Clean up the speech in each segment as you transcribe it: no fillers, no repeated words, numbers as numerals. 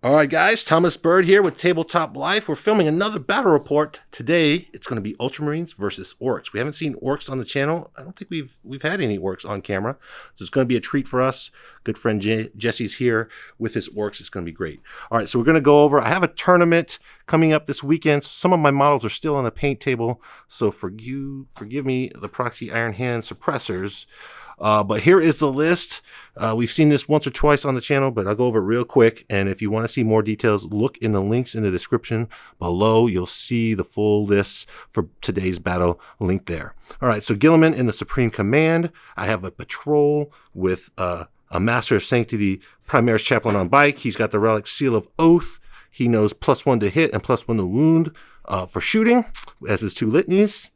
All right, guys, Thomas Bird here with Tabletop Life. We're filming another battle report. Today, it's going to be Ultramarines versus Orks. We haven't seen Orks on the channel. I don't think we've had any Orks on camera. So it's going to be a treat for us. Good friend Jesse's here with his Orks. It's going to be great. All right, so we're going to go over. I have a tournament coming up this weekend. So some of my models are still on the paint table. So forgive me the proxy iron hand suppressors. But here is the list. We've seen this once or twice on the channel, but I'll go over it real quick. And if you want to see more details, look in the links in the description below. You'll see the full list for today's battle link there. All right, so Guilliman in the Supreme Command. I have a patrol with a Master of Sanctity Primaris Chaplain on bike. He's got the relic Seal of Oath. He knows +1 to hit and +1 to wound for shooting, as his 2 litanies.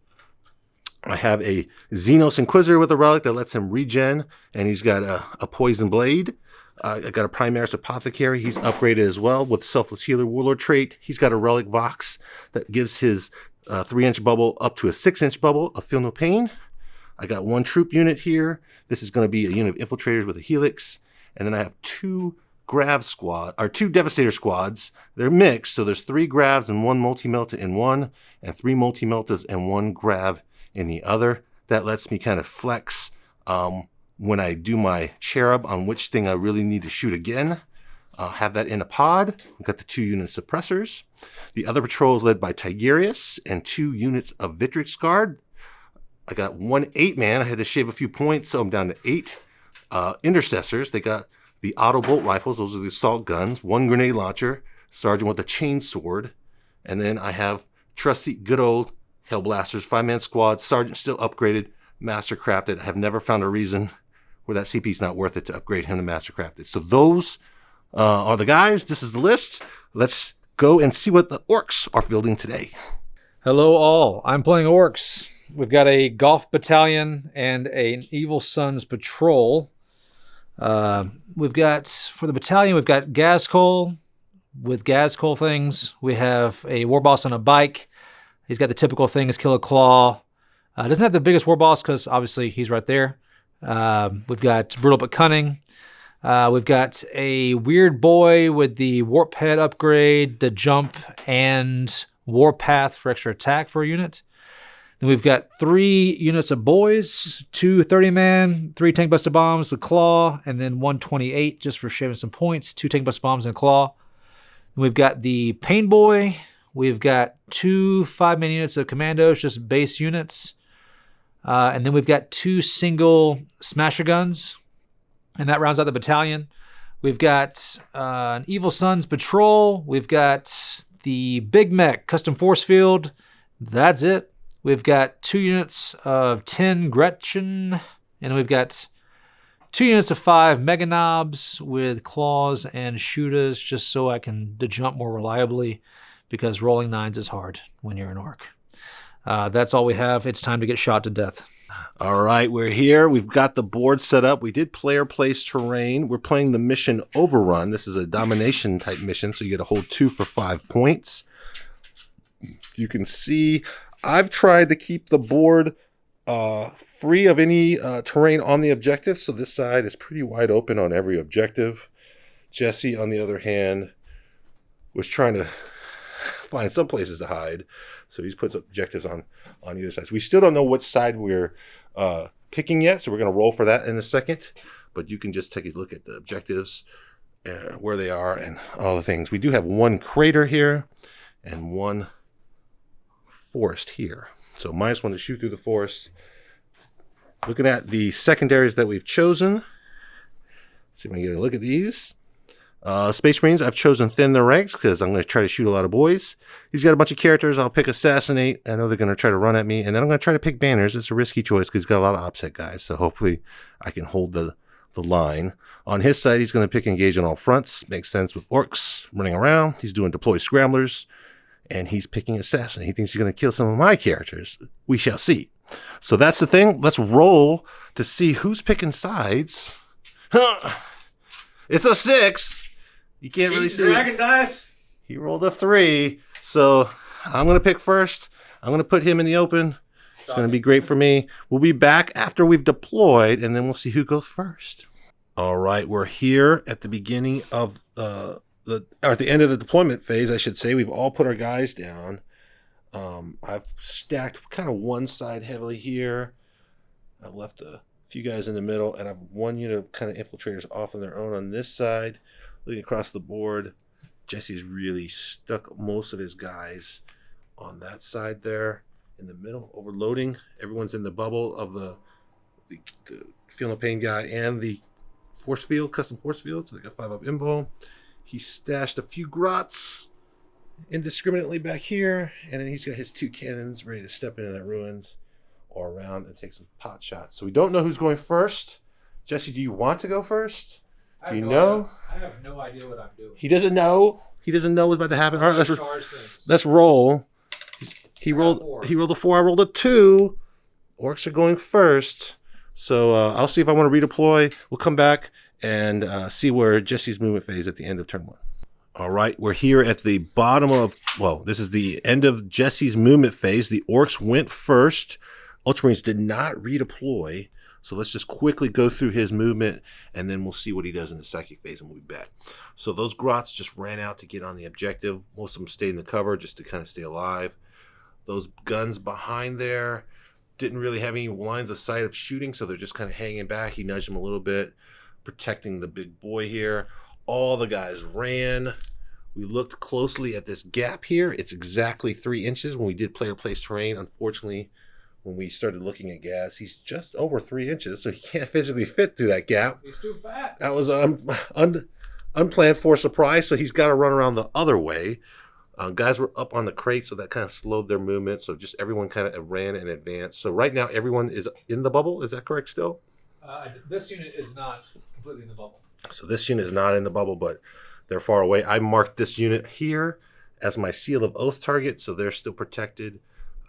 I have a Xenos Inquisitor with a relic that lets him regen, and he's got a Poison Blade. I got a Primaris Apothecary. He's upgraded as well with Selfless Healer Warlord trait. He's got a Relic Vox that gives his 3-inch bubble up to a 6-inch bubble of Feel No Pain. I got 1 troop unit here. This is going to be a unit of Infiltrators with a Helix. And then I have 2 Devastator Squads. They're mixed, so there's 3 Gravs and 1 Multi-Melta in one, and 3 Multi-Meltas and 1 Grav in the other. That lets me kind of flex when I do my cherub on which thing I really need to shoot again. Have that in a pod. We've got the 2 unit suppressors. The other patrol is led by Tigurius and 2 units of Victrix Guard. I got 1 8-man. I had to shave a few points, so I'm down to 8 intercessors. They got the auto bolt rifles. Those are the assault guns. 1 grenade launcher. Sergeant with a chainsword. And then I have trusty good old Hellblasters, 5-man squad, Sergeant still upgraded, Master Crafted. I have never found a reason where that CP is not worth it to upgrade him to Master Crafted. So those are the guys. This is the list. Let's go and see what the Orks are fielding today. Hello all. I'm playing Orks. We've got a Goff Battalion and an Evil Sunz patrol. We've got, for the battalion, we've got Ghaz with Ghaz things. We have a war boss on a bike. He's got the typical thing is kill a klaw. Doesn't have the biggest war boss because obviously he's right there. We've got brutal but cunning. We've got a weird boy with the warp head upgrade, the jump, and warpath for extra attack for a unit. Then we've got 3 units of boyz, 2 30-man, 3 tank buster bombs with klaw, and then 1 28 just for shaving some points, 2 tank buster bombs and klaw. Then we've got the Painboy. We've got 2 5-man units of kommandos, just base units. And then we've got 2 single Smasha guns. And that rounds out the battalion. We've got an Evil Sunz patrol. We've got the Big Mech custom force field. That's it. We've got 2 units of 10 Gretchen. And we've got 2 units of 5 Mega Nobz with claws and shootas, just so I can jump more reliably, because rolling 9s is hard when you're an orc. That's all we have. It's time to get shot to death. All right, we're here. We've got the board set up. We did player place terrain. We're playing the mission Overrun. This is a domination type mission, so you get to hold 2 for 5 points. You can see I've tried to keep the board free of any terrain on the objective, so this side is pretty wide open on every objective. Jesse, on the other hand, was trying to find some places to hide, so he's put objectives on either side. So we still don't know what side we're picking yet, so we're going to roll for that in a second, but you can just take a look at the objectives, where they are, and all the things. We do have 1 crater here and 1 forest here, so -1 to shoot through the forest. Looking at the secondaries that we've chosen, let's see if I can get a look at these. Space Marines, I've chosen thin their ranks because I'm going to try to shoot a lot of boys. He's got a bunch of characters. I'll pick Assassinate. I know they're going to try to run at me. And then I'm going to try to pick Banners. It's a risky choice because he's got a lot of OPSEC guys. So hopefully I can hold the line. On his side, he's going to pick Engage on all fronts. Makes sense with Orks running around. He's doing Deploy Scramblers. And he's picking Assassinate. He thinks he's going to kill some of my characters. We shall see. So that's the thing. Let's roll to see who's picking sides. It's a 6. You can't really see. Dragon dice. He rolled a 3. So I'm going to pick first. I'm going to put him in the open. It's going to be great for me. We'll be back after we've deployed, and then we'll see who goes first. All right, we're here at the beginning of at the end of the deployment phase, I should say, we've all put our guys down. I've stacked kind of one side heavily here. I've left a few guys in the middle, and I've one unit of kind of infiltrators off on their own on this side. Looking across the board, Jesse's really stuck most of his guys on that side there in the middle, overloading. Everyone's in the bubble of the Feel No Pain guy and the force field, custom force field. So they got 5 up invo. He stashed a few grots indiscriminately back here, and then he's got his 2 cannons ready to step into that ruins or around and take some pot shots. So we don't know who's going first. Jesse, do you want to go first? Do you know? I have no idea what I'm doing. He doesn't know. He doesn't know what's about to happen. All right, let's roll. He rolled a 4. I rolled a 2. Orcs are going first. So I'll see if I want to redeploy. We'll come back and see where Jesse's movement phase at the end of turn 1. All right, we're here at the bottom of, well, this is the end of Jesse's movement phase. The Orcs went first. Ultramarines did not redeploy. So let's just quickly go through his movement, and then we'll see what he does in the psychic phase, and we'll be back. So those grots just ran out to get on the objective. Most of them stayed in the cover just to kind of stay alive. Those guns behind there didn't really have any lines of sight of shooting, so they're just kind of hanging back. He nudged them a little bit, protecting the big boy here. All the guys ran. We looked closely at this gap here. It's exactly 3 inches when we did player place terrain. Unfortunately, when we started looking at Ghaz, he's just over 3 inches, so he can't physically fit through that gap. He's too fat. That was unplanned for surprise, so he's got to run around the other way. Guys were up on the crate, so that kind of slowed their movement, so just everyone kind of ran and advanced. So right now, everyone is in the bubble. Is that correct still? This unit is not completely in the bubble. So this unit is not in the bubble, but they're far away. I marked this unit here as my seal of oath target, so they're still protected.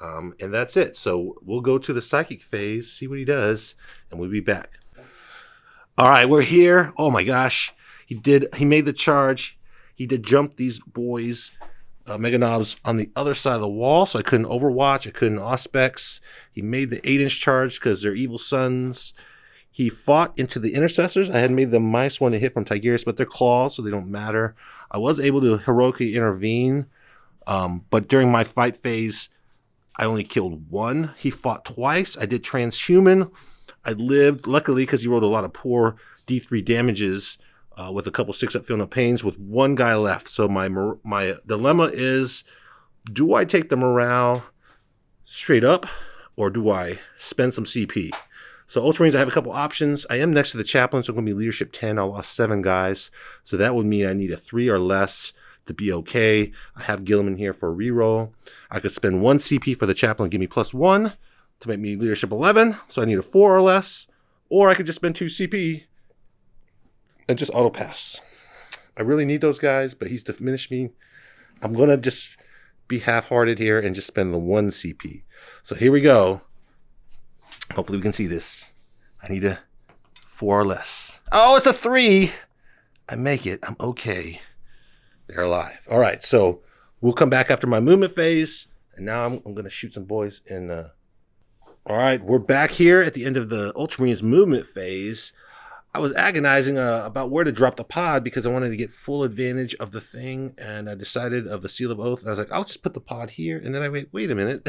And that's it. So we'll go to the psychic phase, see what he does, and we'll be back. All right, we're here. Oh my gosh. He made the charge. He did jump these boys, mega nobz, on the other side of the wall, so I couldn't overwatch, I couldn't auspex. He made the 8-inch charge because they're evil sunz. He fought into the intercessors. I had made the -1 to hit from Tigurius, but they're claws, so they don't matter. I was able to heroically intervene, but during my fight phase, I only killed 1. He fought twice. I did transhuman. I lived, luckily, because he rolled a lot of poor D3 damages with a couple 6-up Feel No Pains with 1 guy left. So my dilemma is, do I take the morale straight up, or do I spend some CP? So Ultramarines, I have a couple options. I am next to the chaplain, so I'm going to be leadership 10. I lost 7 guys. So that would mean I need a 3 or less to be okay. I have Guilliman here for a reroll. I could spend 1 CP for the chaplain and give me +1 to make me leadership 11. So I need a 4 or less. Or I could just spend 2 CP and just auto pass. I really need those guys, but he's diminished me. I'm going to just be half-hearted here and just spend the 1 CP. So here we go. Hopefully we can see this. I need a 4 or less. Oh, it's a 3. I make it. I'm okay. They're alive. All right, so we'll come back after my movement phase, and now I'm going to shoot some boys. All right, we're back here at the end of the Ultramarines movement phase. I was agonizing about where to drop the pod because I wanted to get full advantage of the thing, and I decided of the Seal of Oath, and I was like, I'll just put the pod here, and then I wait a minute.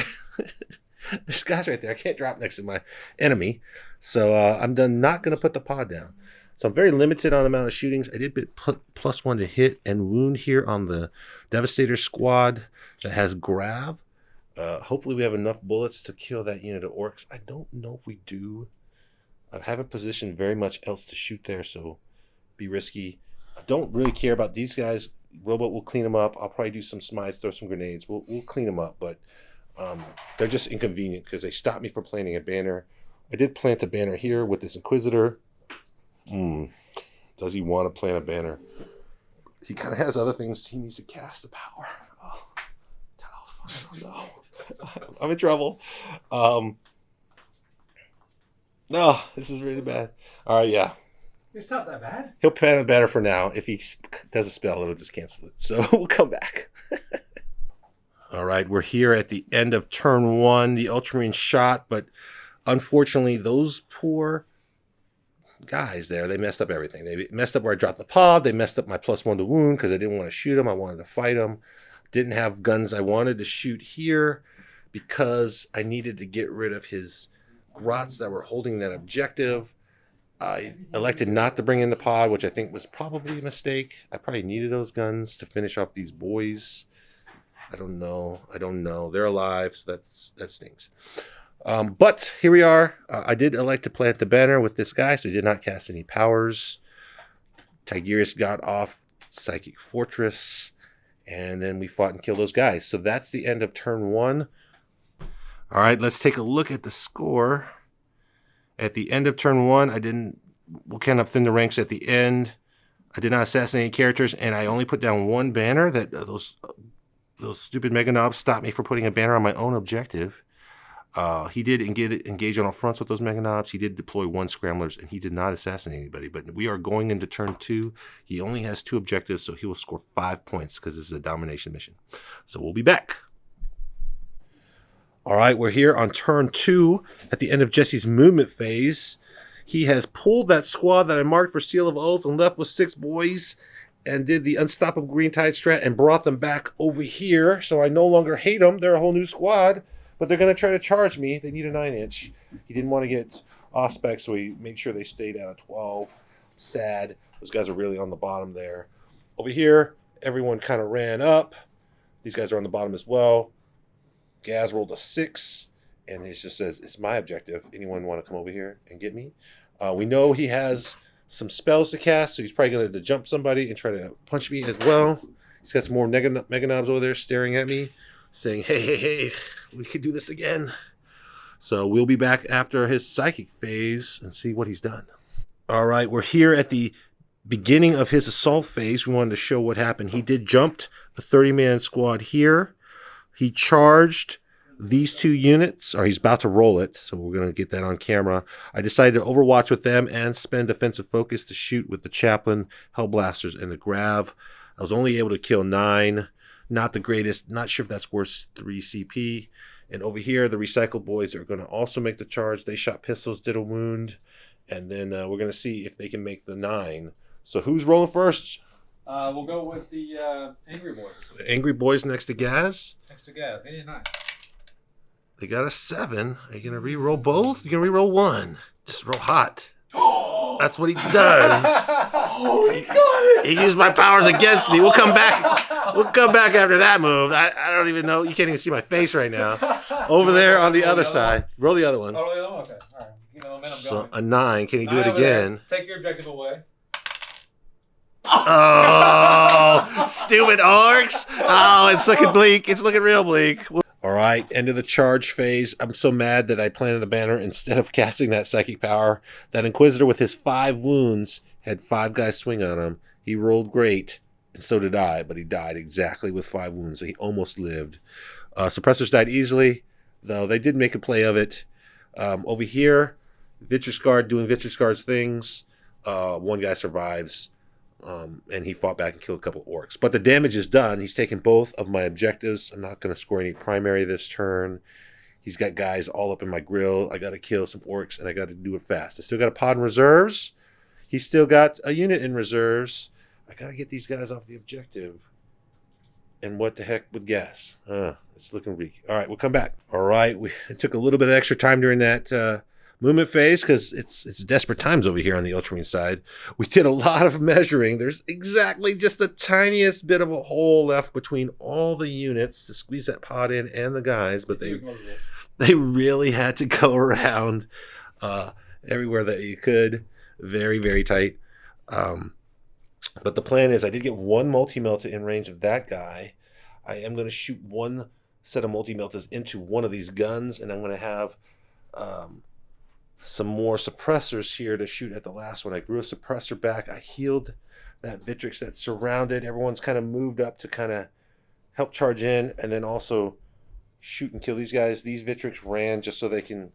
There's guys right there. I can't drop next to my enemy, so I'm not going to put the pod down. So I'm very limited on the amount of shootings. I did put +1 to hit and wound here on the Devastator Squad that has grav. Hopefully we have enough bullets to kill that unit of orcs. I don't know if we do. I haven't positioned very much else to shoot there, so be risky. I don't really care about these guys. Roboute will clean them up. I'll probably do some smites, throw some grenades. We'll clean them up, but they're just inconvenient because they stopped me from planting a banner. I did plant a banner here with this Inquisitor. Does he want to plant a banner? He kind of has other things he needs to cast the power. Oh, tough. No. I'm in trouble. No, this is really bad. All right, yeah. It's not that bad. He'll plant a banner for now. If he does a spell, it'll just cancel it. So we'll come back. All right, we're here at the end of turn 1. The Ultramarine shot, but unfortunately, those poor guys there, they messed up everything. They messed up where I dropped the pod. They messed up my +1 to wound because I didn't want to shoot them. I wanted to fight them. Didn't have guns I wanted to shoot here because I needed to get rid of his grots that were holding that objective. I elected not to bring in the pod, which I think was probably a mistake. I probably needed those guns to finish off these boys. I don't know. They're alive, so that stinks. But here we are. I did elect to plant the banner with this guy, so he did not cast any powers. Tigurius got off Psychic Fortress, and then we fought and killed those guys. So that's the end of turn 1. All right, let's take a look at the score. At the end of turn 1, we'll count up thin the ranks at the end. I did not assassinate any characters, and I only put down 1 banner. That those stupid mega nobz stopped me from putting a banner on my own objective. He did engage on all fronts with those mega nobz. He did deploy 1 scramblers, and he did not assassinate anybody. But we are going into turn 2. He only has 2 objectives, so he will score 5 points because this is a domination mission. So we'll be back. All right, we're here on turn 2 at the end of Jesse's movement phase. He has pulled that squad that I marked for Seal of Oath and left with 6 boys and did the Unstoppable Green Tide strat and brought them back over here. So I no longer hate them. They're a whole new squad, but they're going to try to charge me. They need a 9-inch. He didn't want to get off-spec, so he made sure they stayed at a 12. Sad. Those guys are really on the bottom there. Over here, everyone kind of ran up. These guys are on the bottom as well. Ghaz rolled a 6, and it just says, it's my objective. Anyone want to come over here and get me? We know he has some spells to cast, so he's probably going to jump somebody and try to punch me as well. He's got some more mega nobz over there staring at me, saying, hey, we could do this again. So we'll be back after his psychic phase and see what he's done. All right, we're here at the beginning of his assault phase. We wanted to show what happened. He did jump a 30-man squad here. He charged these 2 units, or he's about to roll it, so we're going to get that on camera. I decided to overwatch with them and spend defensive focus to shoot with the chaplain, hellblasters, and the grav. I was only able to kill 9. Not the greatest. Not sure if that's worth 3 CP. And over here, the recycled boys are going to also make the charge. They shot pistols, did a wound, and then we're going to see if they can make the 9. So who's rolling first? We'll go with the Angry Boys. The Angry Boys next to Ghaz. Next to Ghaz. They did 9. They got a 7. Are you going to re-roll both? You're going to re-roll 1. Just roll hot. That's what he does. Oh, he got it. He used my powers against me. We'll come back. We'll come back after that move. I don't even know. You can't even see my face right now. Over there on the other side. Roll the other one. Oh, roll the other one? Okay. All right. You know, momentum So going. a 9. Can he do it Over there. again? Take your objective away. Oh, stupid orcs. Oh, it's looking bleak. It's looking real bleak. All right, end of the charge phase. I'm so mad that I planted the banner instead of casting that psychic power. That Inquisitor with his 5 wounds had 5 guys swing on him. He rolled great, and so did I, but he died exactly with 5 wounds, so he almost lived. Suppressors died easily, though they did make a play of it. Over here, Victrix Guard doing Victrix Guard's things. 1 guy survives. And he fought back and killed a couple of orcs. But the damage is done. He's taken both of my objectives. I'm not going to score any primary this turn. He's got guys all up in my grill. I got to kill some orcs, and I got to do it fast. I still got a pod in reserves. He's still got a unit in reserves. I got to get these guys off the objective. And what the heck with gas? It's looking weak. All right, we'll come back. All right, it took a little bit of extra time during that movement phase because it's desperate times over here on the Ultramarine side. We did a lot of measuring. There's exactly just the tiniest bit of a hole left between all the units to squeeze that pod in and the guys, but they really had to go around everywhere that you could. Very, very tight. But the plan is I did get 1 multi-melta in range of that guy. I am going to shoot 1 set of multi-meltas into one of these guns, and I'm going to have some more suppressors here to shoot at the last one. I grew a suppressor back. I healed that Victrix that surrounded. Everyone's kind of moved up to kind of help charge in and then also shoot and kill these guys. These Victrix ran just so they can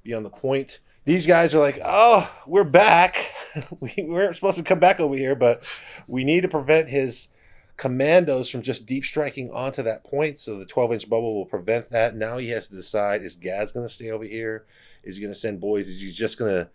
be on the point. These guys are like, oh, we're back. We weren't supposed to come back over here, but we need to prevent his commandos from just deep striking onto that point. So the 12-inch bubble will prevent that. Now he has to decide, is Ghaz going to stay over here? Is he going to send boys? Is he just going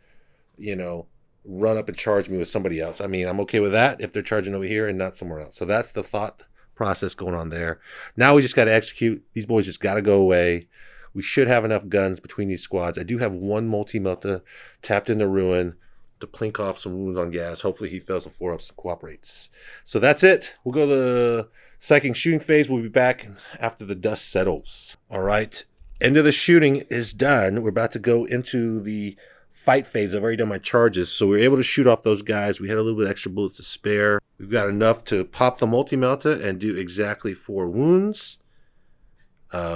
to, run up and charge me with somebody else. I mean, I'm okay with that if they're charging over here and not somewhere else. So that's the thought process going on there. Now we just got to execute. These boys just got to go away. We should have enough guns between these squads. I do have one multi-melta tapped into ruin to plink off some wounds on Ghaz. Hopefully he fails and 4-ups and cooperates. So that's it. We'll go to the second shooting phase. We'll be back after the dust settles. All right. End of the shooting is done. We're about to go into the fight phase. I've already done my charges, so we were able to shoot off those guys. We had a little bit of extra bullets to spare. We've got enough to pop the multi-melta and do exactly 4 wounds.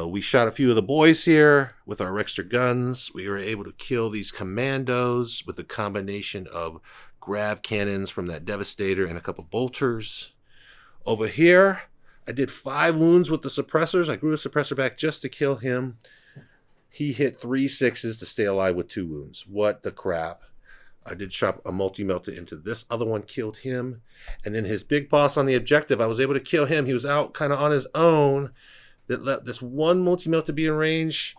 We shot a few of the boys here with our extra guns. We were able to kill these commandos with a combination of grav cannons from that Devastator and a couple bolters. Over here, I did 5 wounds with the suppressors. I grew a suppressor back just to kill him. He hit 3 6s to stay alive with 2 wounds. What the crap. I did shot a multi-melta into this other one, killed him. And then his big boss on the objective, I was able to kill him. He was out kind of on his own. That let this one multi-melta be in range,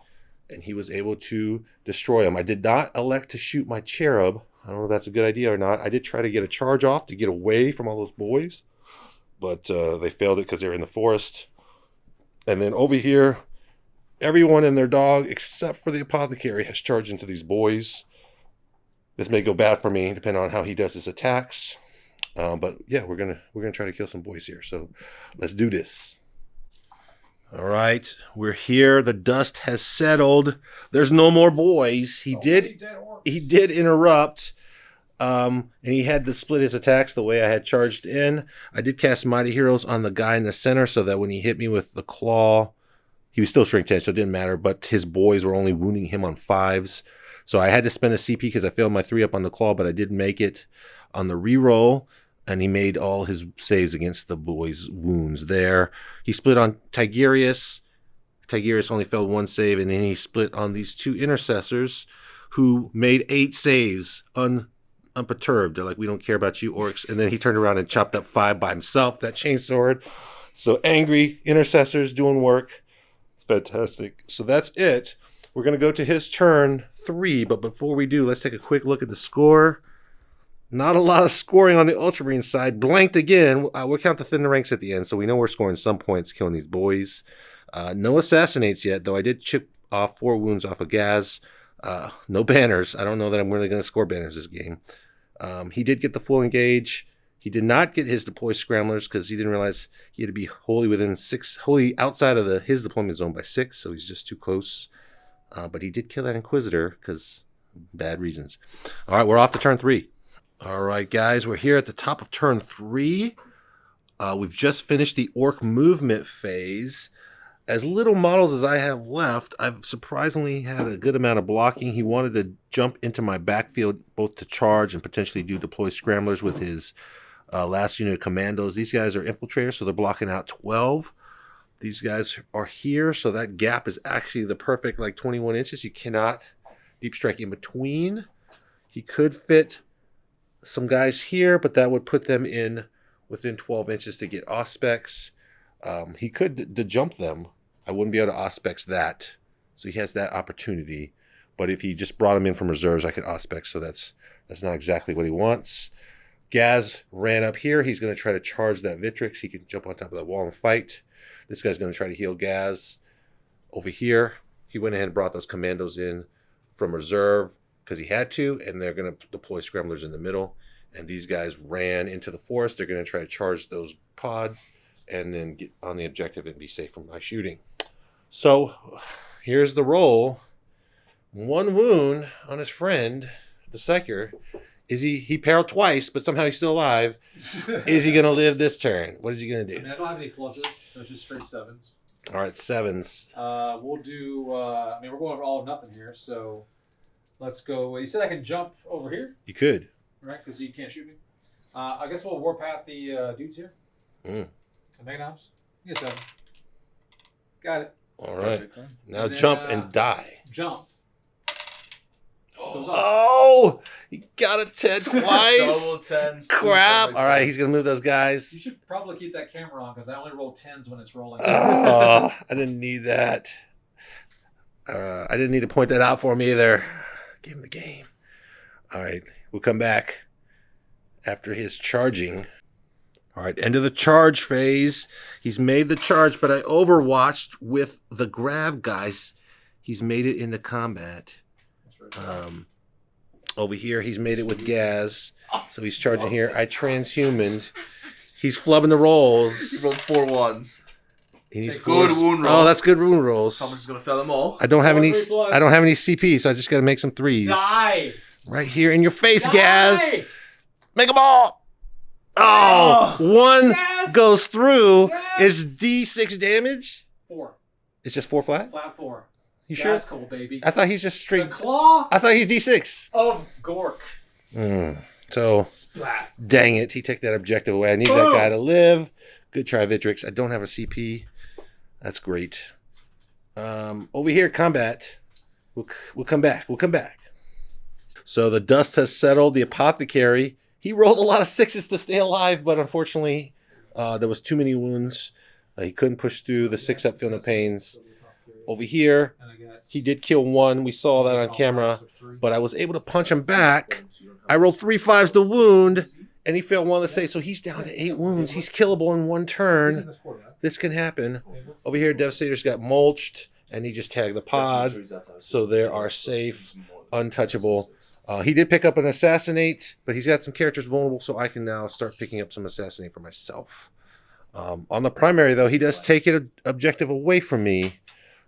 and he was able to destroy him. I did not elect to shoot my cherub. I don't know if that's a good idea or not. I did try to get a charge off to get away from all those boys, but they failed it because they're in the forest. And then over here, everyone and their dog, except for the apothecary, has charged into these boys. This may go bad for me, depending on how he does his attacks. But yeah, we're gonna try to kill some boys here. So let's do this. All right, we're here. The dust has settled. There's no more boys. He did interrupt, and he had to split his attacks the way I had charged in. I did cast Mighty Heroes on the guy in the center so that when he hit me with the claw, he was still shrink 10, so it didn't matter, but his boys were only wounding him on 5s. So I had to spend a CP because I failed my 3-up on the claw, but I did make it on the reroll. And he made all his saves against the boys' wounds there. He split on Tigurius. Tigurius only failed 1 save, and then he split on these 2 intercessors who made 8 saves unperturbed. They're like, we don't care about you, Orks. And then he turned around and chopped up 5 by himself, that chainsword. So angry intercessors doing work. Fantastic. So that's it. We're going to go to his turn 3, but before we do, let's take a quick look at the score. Not a lot of scoring on the Ultramarine side. Blanked again. We'll count the thin ranks at the end, so we know we're scoring some points killing these boys. No assassinates yet, though I did chip off 4 wounds off of Ghaz. No banners. I don't know that I'm really going to score banners this game. He did get the full engage. He did not get his deploy scramblers because he didn't realize he had to be wholly outside of his deployment zone by 6, so he's just too close. But he did kill that Inquisitor because bad reasons. All right, we're off to turn 3. All right, guys, we're here at the top of turn 3. We've just finished the Orc movement phase. As little models as I have left, I've surprisingly had a good amount of blocking. He wanted to jump into my backfield both to charge and potentially do deploy scramblers with his last unit of commandos. These guys are infiltrators, so they're blocking out 12. These guys are here, so that gap is actually the perfect 21 inches. You cannot deep strike in between. He could fit some guys here, but that would put them in within 12 inches to get auspex. He could jump them. I wouldn't be able to auspex that, so he has that opportunity. But if he just brought him in from reserves, I could auspex, so that's not exactly what he wants. Ghaz ran up here. He's going to try to charge that Victrix. He can jump on top of that wall and fight. This guy's going to try to heal Ghaz. Over here, he went ahead and brought those commandos in from reserve because he had to, and they're going to deploy scramblers in the middle. And these guys ran into the forest. They're going to try to charge those pod and then get on the objective and be safe from my shooting. So here's the roll. 1 wound on his friend, the Psyker. He parried twice, but somehow he's still alive. Is he going to live this turn? What is he going to do? I mean, I don't have any pluses, so it's just straight 7s. All right, 7s. We'll do, we're going for all or nothing here, so let's go. You said I can jump over here? You could. Right, because you can't shoot me. I guess we'll warpath the dudes here. The Magnums. You get 7. Got it. All right. Now jump and die. Jump. Oh, he got a 10 twice. Double 10s. Crap. All right, he's going to move those guys. You should probably keep that camera on because I only roll 10s when it's rolling. Oh, I didn't need that. I didn't need to point that out for him either. Give him the game. All right, we'll come back after his charging. All right, end of the charge phase. He's made the charge, but I overwatched with the grab guys. He's made it into combat. Over here, he's made it with Ghaz. So he's charging here. I transhumaned. He's flubbing the rolls. You rolled 4 ones. He needs good wound roll. Oh, that's good wound rolls. Someone's gonna fail them all. I don't have any. I don't have any CP, so I just got to make some 3s. Die! Right here in your face, Die! Ghaz. Make a ball. Oh, one Yes! goes through. Yes! Is D6 damage? 4. It's just 4 flat? Flat 4. You sure? That's cool, baby. I thought he's just The straight. claw I thought he's D6. of Gork. So, Splat. dang it. He took that objective away. I need that Boom. guy to live. Good try, Victrix. I don't have a CP. That's great. Over here, combat. We'll come back. We'll come back. So the dust has settled. The apothecary. He rolled a lot of 6s to stay alive, but unfortunately, there was too many wounds. He couldn't push through the 6-up, feel no pains. Over here, he did kill 1. We saw that on camera, but I was able to punch him back. I rolled 3 5s to wound, and he failed 1 to save, so he's down to 8 wounds. He's killable in 1 turn. This can happen. Over here, Devastator's got mulched, and he just tagged the pod, so they are safe, untouchable. He did pick up an assassinate, but he's got some characters vulnerable, so I can now start picking up some assassinate for myself. On the primary, though, he does take an objective away from me,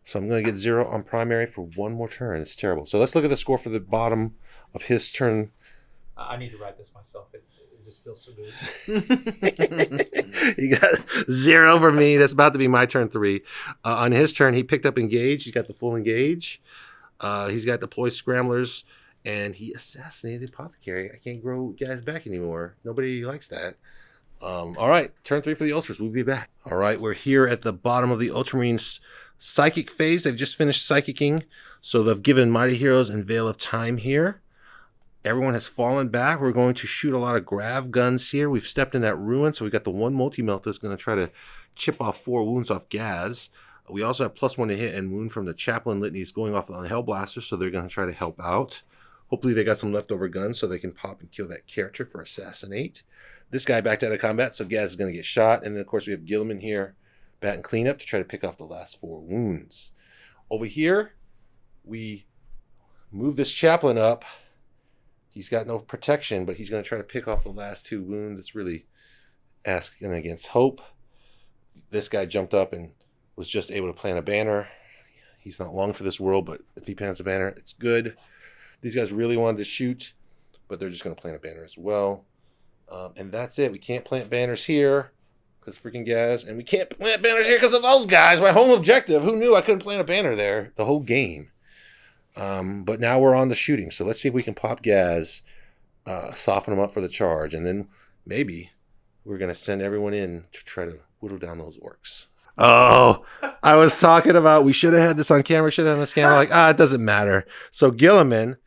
so I'm going to get 0 on primary for 1 more turn. It's terrible. So let's look at the score for the bottom of his turn. I need to write this myself. It just feels so good. He got 0 for me. That's about to be my turn 3. On his turn, he picked up engage. He's got the full engage. He's got deploy scramblers, and he assassinated the apothecary. I can't grow guys back anymore. Nobody likes that. All right, turn 3 for the Ultras. We'll be back. All right, we're here at the bottom of the Ultramarines psychic phase. They've just finished psychicking, so they've given Mighty Heroes and Veil of Time here. Everyone has fallen back. We're going to shoot a lot of grav guns here. We've stepped in that ruin, so we got the 1 multi-melt that's going to try to chip off 4 wounds off Ghaz. We also have +1 to hit and wound from the Chaplain Litanies going off on Hellblaster, so they're going to try to help out. Hopefully they got some leftover guns so they can pop and kill that character for assassinate. This guy backed out of combat, so Ghaz is going to get shot. And then, of course, we have Guilliman here, bat and cleanup to try to pick off the last 4 wounds. Over here, we move this Chaplain up. He's got no protection, but he's going to try to pick off the last 2 wounds. It's really asking against hope. This guy jumped up and was just able to plant a banner. He's not long for this world, but if he plants a banner, it's good. These guys really wanted to shoot, but they're just going to plant a banner as well. And that's it. We can't plant banners here because freaking Ghaz, and we can't plant banners here because of those guys. My home objective. Who knew I couldn't plant a banner there the whole game? But now we're on to shooting. So let's see if we can pop Ghaz, soften him up for the charge, and then maybe we're going to send everyone in to try to whittle down those orcs. Oh, I was talking about we should have had this on camera, should have had this camera. Like, it doesn't matter. So Guilliman,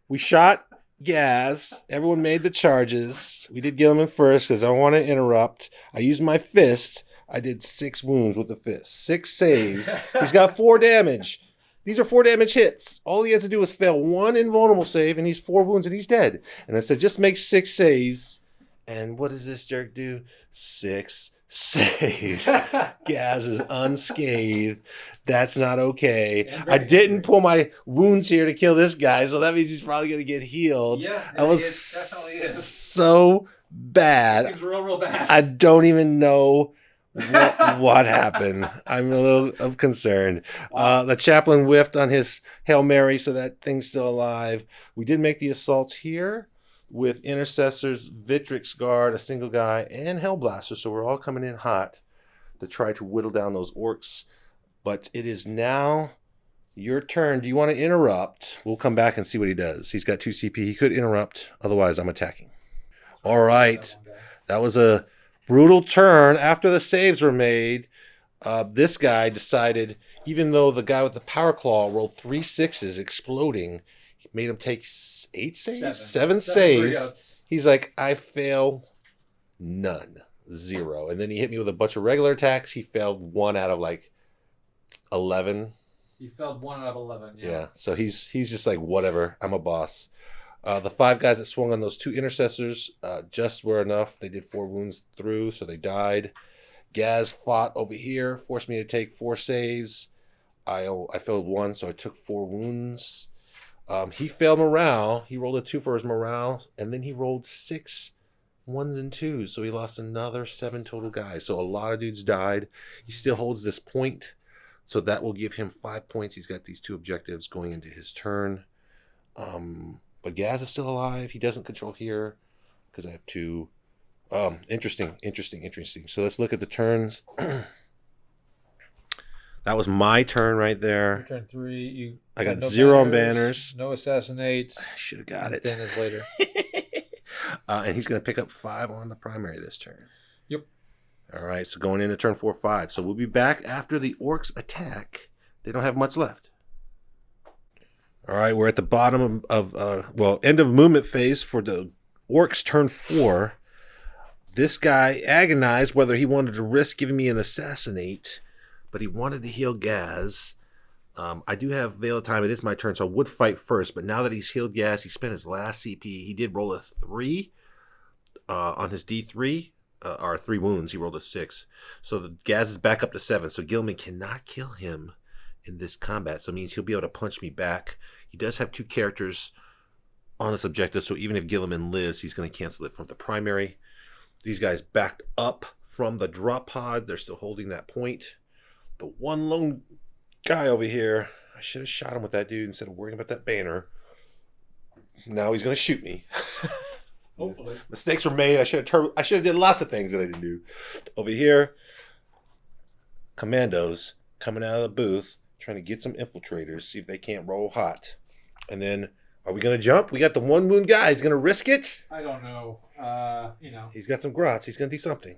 we shot Ghaz. Everyone made the charges. We did Guilliman first because I want to interrupt. I used my fist. I did 6 wounds with the fist. 6 saves. He's got 4 damage. These are 4 damage hits. All he has to do is fail 1 invulnerable save, and he's 4 wounds, and he's dead. And I said, just make 6 saves. And what does this jerk do? 6 saves. Ghaz is unscathed. That's not okay. I didn't pull my wounds here to kill this guy, so that means he's probably going to get healed. Yeah, I was definitely is. so bad. Seems real bad. I don't even know what happened. I'm a little concerned. The Chaplain whiffed on his Hail Mary, so that thing's still alive. We did make the assaults here with Intercessors, Victrix Guard, a single guy, and Hellblaster, so we're all coming in hot to try to whittle down those orcs. But it is now your turn. Do you want to interrupt? We'll come back and see what he does. He's got 2 CP. He could interrupt. Otherwise, I'm attacking. All right. That was a brutal turn. After the saves were made, this guy decided, even though the guy with the power claw rolled 3 6s exploding, he made him take 8 saves? 7 saves. He's like, I fail none. 0. And then he hit me with a bunch of regular attacks. He failed 1 out of like 11. You failed 1 out of 11. Yeah. So he's just like, whatever. I'm a boss. The 5 guys that swung on those 2 intercessors just were enough. They did 4 wounds through, so they died. Ghaz fought over here, forced me to take 4 saves. I failed 1, so I took 4 wounds. He failed morale. He rolled a 2 for his morale, and then he rolled 6 1s and 2s, so he lost another 7 total guys. So a lot of dudes died. He still holds this point, so that will give him 5 points. He's got these 2 objectives going into his turn. But Ghaz is still alive. He doesn't control here because I have 2. Interesting. So let's look at the turns. That was my turn right there. Your turn 3. I got no 0 on banners. No assassinate. I should have got it. 10 is later. And he's going to pick up 5 on the primary this turn. Yep. All right, so going into turn 4-5. So we'll be back after the Orks attack. They don't have much left. All right, we're at the bottom of end of movement phase for the Orks turn 4. This guy agonized whether he wanted to risk giving me an assassinate, but he wanted to heal Ghaz. I do have Veil of Time. It is my turn, so I would fight first, but now that he's healed Ghaz, he spent his last CP. He did roll a 3 on his D3, or 3 wounds. He rolled a 6. So the Ghaz is back up to 7, so Guilliman cannot kill him in this combat, so it means he'll be able to punch me back. He does have 2 characters on this objective, so even if Guilliman lives, he's going to cancel it from the primary. These guys backed up from the drop pod. They're still holding that point. The one lone guy over here, I should have shot him with that dude instead of worrying about that banner. Now he's going to shoot me. Hopefully. Mistakes were made. I should have did lots of things that I didn't do. Over here, commandos coming out of the booth, trying to get some infiltrators, see if they can't roll hot. And then, are we going to jump? We got the 1 wound guy. He's going to risk it. I don't know. He's got some grots. He's going to do something.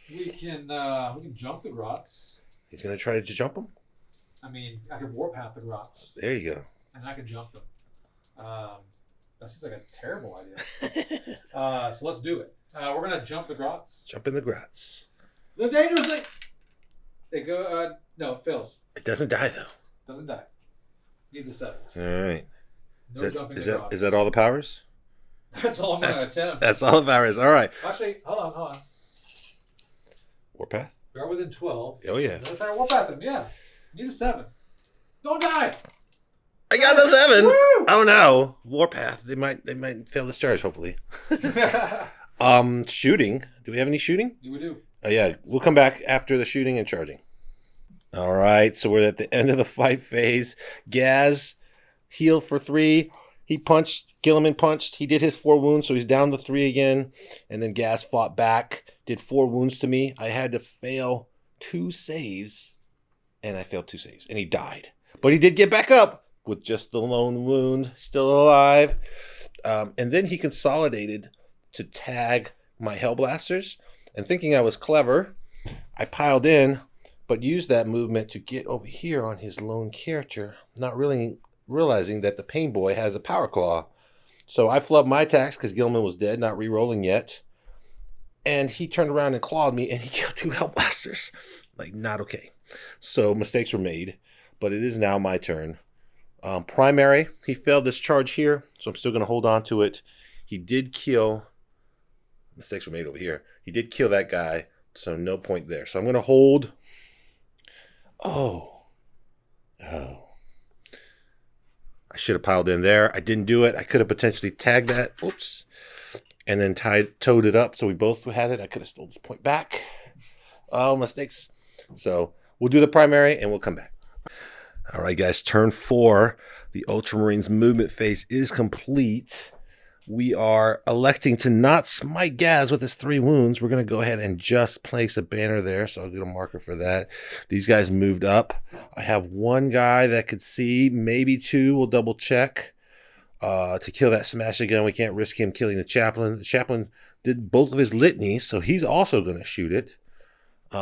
We can jump the grots. He's going to try to jump him? I mean, I can warpath the grots. There you go. And I can jump them. That seems like a terrible idea. So let's do it. We're going to jump the grots. Jump in the grots. The dangerous thing. It go. No, it fails. It doesn't die, though. Doesn't die. Needs a 7. All right. No jumping the grots. Is that all the powers? That's all I'm going to attempt. That's all the powers. All right. Actually, hold on. Warpath? We are within 12. Oh, yeah. I'm going to try to warpath them. Yeah. Need a 7. Don't die. I got the 7. Woo! Oh, no. Warpath. They might fail this charge, hopefully. Shooting. Do we have any shooting? We do. Oh, yeah. We'll come back after the shooting and charging. All right. So we're at the end of the fight phase. Ghaz healed for 3. He punched. Guilliman punched. He did his 4 wounds, so he's down to 3 again. And then Ghaz fought back, did 4 wounds to me. I had to fail 2 saves, and I failed 2 saves, and he died. But he did get back up with just the lone wound, still alive. And then he consolidated to tag my Hellblasters. And thinking I was clever, I piled in, but used that movement to get over here on his lone character, not really realizing that the Painboy has a power claw. So I flubbed my attacks because Guilliman was dead, not re-rolling yet. And he turned around and clawed me, and he killed 2 Hellblasters. Like, not okay. So mistakes were made, but it is now my turn. Primary, he failed this charge here, so I'm still going to hold on to it. He did kill, mistakes were made over here. He did kill that guy, so no point there. So I'm going to hold. Oh. I should have piled in there. I didn't do it. I could have potentially tagged that. Oops. And then towed it up so we both had it. I could have stole this point back. Oh, mistakes. So we'll do the primary and we'll come back. All right, guys. Turn 4. The Ultramarines movement phase is complete. We are electing to not smite Ghaz with his 3 wounds. We're going to go ahead and just place a banner there. So I'll get a marker for that. These guys moved up. I have 1 guy that could see, maybe 2. We'll double check. To kill that Smasha gun, we can't risk him killing the chaplain. The chaplain did both of his litanies, so he's also going to shoot it.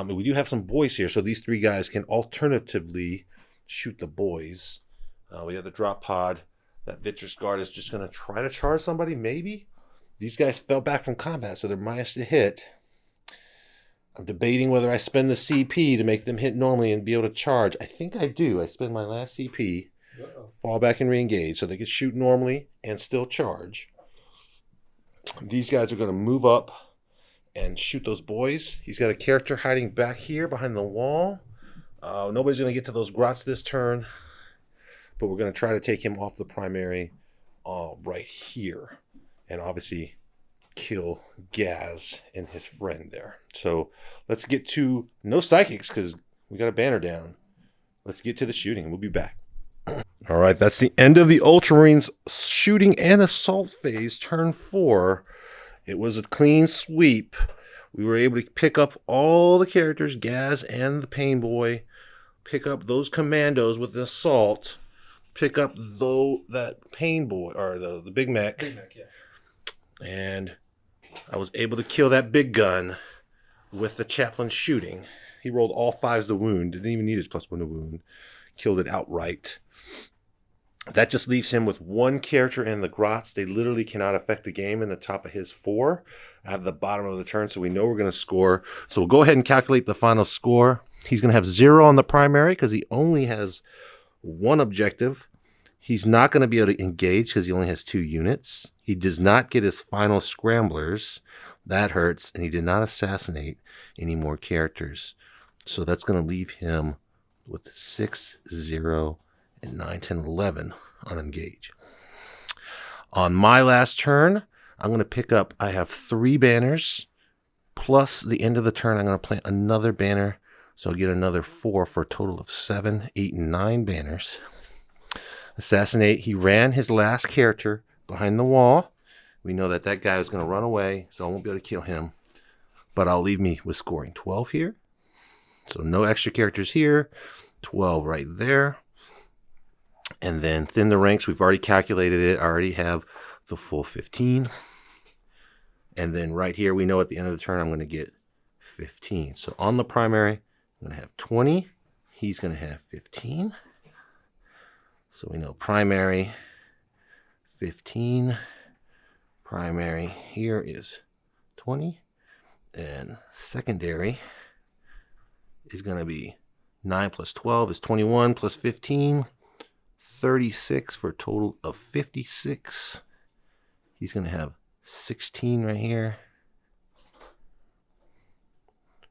We do have some boys here, so these 3 guys can alternatively shoot the boys. We have the drop pod. That Victrix Guard is just going to try to charge somebody, maybe? These guys fell back from combat, so they're minus to hit. I'm debating whether I spend the CP to make them hit normally and be able to charge. I think I do. I spend my last CP. fall back and re-engage, so they can shoot normally and still charge. These guys are going to move up and shoot those boys. He's got a character hiding back here behind the wall. Nobody's going to get to those grots this turn, but we're going to try to take him off the primary right here, and obviously kill Ghaz and his friend there. So let's get to no psychics because we got a banner down. Let's get to the shooting. We'll be back. All right, that's the end of the Ultramarines shooting and assault phase, turn 4. It was a clean sweep. We were able to pick up all the characters, Ghaz and the Painboy, pick up those commandos with the assault, pick up that Painboy, or the Big Mech. Big Mech, yeah. And I was able to kill that big gun with the chaplain shooting. He rolled all 5s to wound. Didn't even need his +1 to wound. Killed it outright. That just leaves him with 1 character in the grots. They literally cannot affect the game in the top of his 4 at the bottom of the turn, so we know we're going to score. So we'll go ahead and calculate the final score. He's going to have 0 on the primary because he only has 1 objective. He's not going to be able to engage because he only has 2 units. He does not get his final scramblers. That hurts. And he did not assassinate any more characters. So that's going to leave him with 6, 0, and 9, 10, 11 on engage. On my last turn, I'm going to pick up, I have 3 banners. Plus the end of the turn, I'm going to plant another banner. So I'll get another 4 for a total of 7, 8, and 9 banners. Assassinate. He ran his last character behind the wall. We know that guy is going to run away, so I won't be able to kill him. But I'll leave me with scoring 12 here. So no extra characters here. 12 right there. And then thin the ranks. We've already calculated it. I already have the full 15. And then right here, we know at the end of the turn, I'm going to get 15. So on the primary, I'm going to have 20. He's going to have 15. So we know primary, 15. Primary here is 20. And secondary is going to be 9 plus 12 is 21 plus 15. 36 for a total of 56. He's going to have 16 right here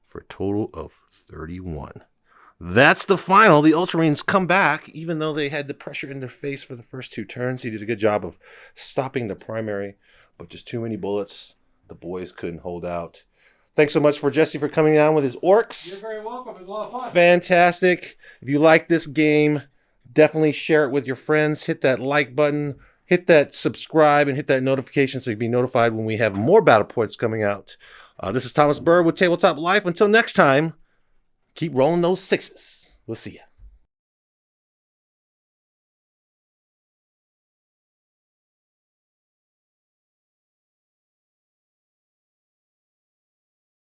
for a total of 31. That's the final. The Ultramarines come back, even though they had the pressure in their face for the first 2 turns. He did a good job of stopping the primary, but just too many bullets. The boys couldn't hold out. Thanks so much for Jesse for coming down with his Orks. You're very welcome. It was a lot of fun. Fantastic. If you like this game, definitely share it with your friends. Hit that like button. Hit that subscribe and hit that notification so you can be notified when we have more battle points coming out. This is Thomas Bird with Tabletop Life. Until next time, keep rolling those 6s. We'll see ya.